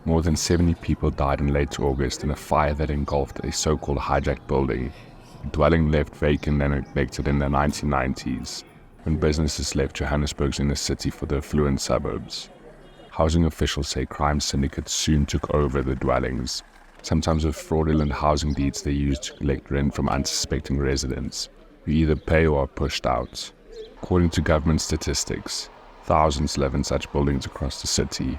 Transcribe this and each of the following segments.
More than 70 people died in late August in a fire that engulfed a so-called hijacked building, a dwelling left vacant and neglected in the 1990s, when businesses left Johannesburg's inner city for the affluent suburbs. Housing officials say crime syndicates soon took over the dwellings, sometimes with fraudulent housing deeds they used to collect rent from unsuspecting residents, who either pay or are pushed out. According to government statistics, thousands live in such buildings across the city,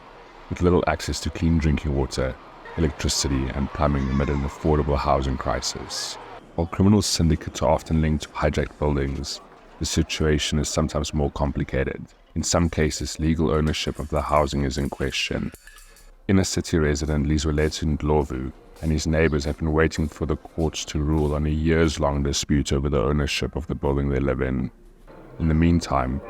with little access to clean drinking water, electricity and plumbing amid an affordable housing crisis. While criminal syndicates are often linked to hijacked buildings, the situation is sometimes more complicated. In some cases, legal ownership of the housing is in question. Inner city resident Lizweletse Ndlovu and his neighbors have been waiting for the courts to rule on a years-long dispute over the ownership of the building they live in. In the meantime,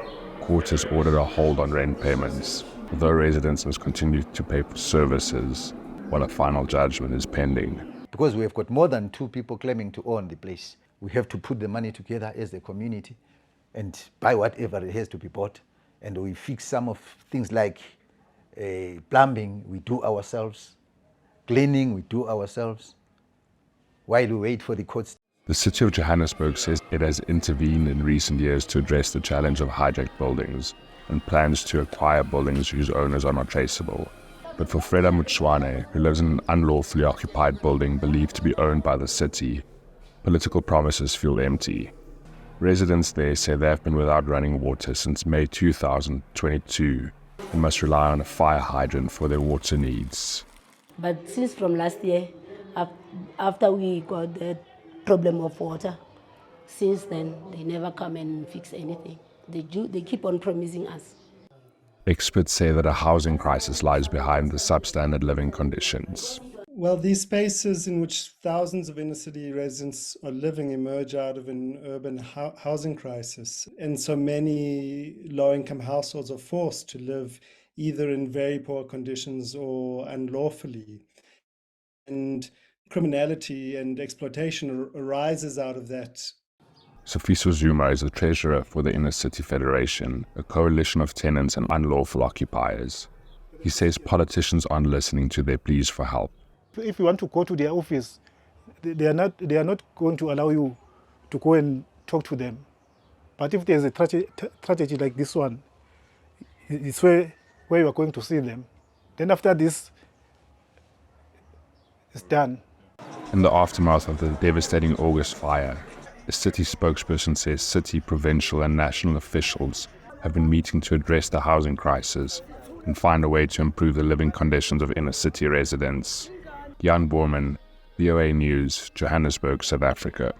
court has ordered a hold on rent payments, although residents must continue to pay for services while a final judgment is pending. Because we have got more than 2 people claiming to own the place, we have to put the money together as a community and buy whatever it has to be bought. And we fix some of things like plumbing, we do ourselves. Cleaning, we do ourselves. While we wait for the courts. The city of Johannesburg says it has intervened in recent years to address the challenge of hijacked buildings and plans to acquire buildings whose owners are not traceable. But for Freda Mutswane, who lives in an unlawfully occupied building believed to be owned by the city, political promises feel empty. Residents there say they have been without running water since May 2022 and must rely on a fire hydrant for their water needs. But since from last year, after we got the problem of water, since then they never come and fix anything. They keep on promising us. Experts say that a housing crisis lies behind the substandard living conditions. Well, these spaces in which thousands of inner city residents are living emerge out of an urban housing crisis. And so many low-income households are forced to live either in very poor conditions or unlawfully. And criminality and exploitation arises out of that. Sifiso Zuma is the treasurer for the Inner City Federation, a coalition of tenants and unlawful occupiers. He says politicians aren't listening to their pleas for help. If you want to go to their office, they are not going to allow you to go and talk to them. But if there's a tragedy like this one, it's where you are going to see them. Then after this, it's done. In the aftermath of the devastating August fire, a city spokesperson says city, provincial and national officials have been meeting to address the housing crisis and find a way to improve the living conditions of inner city residents. Jan Bornman, VOA News, Johannesburg, South Africa.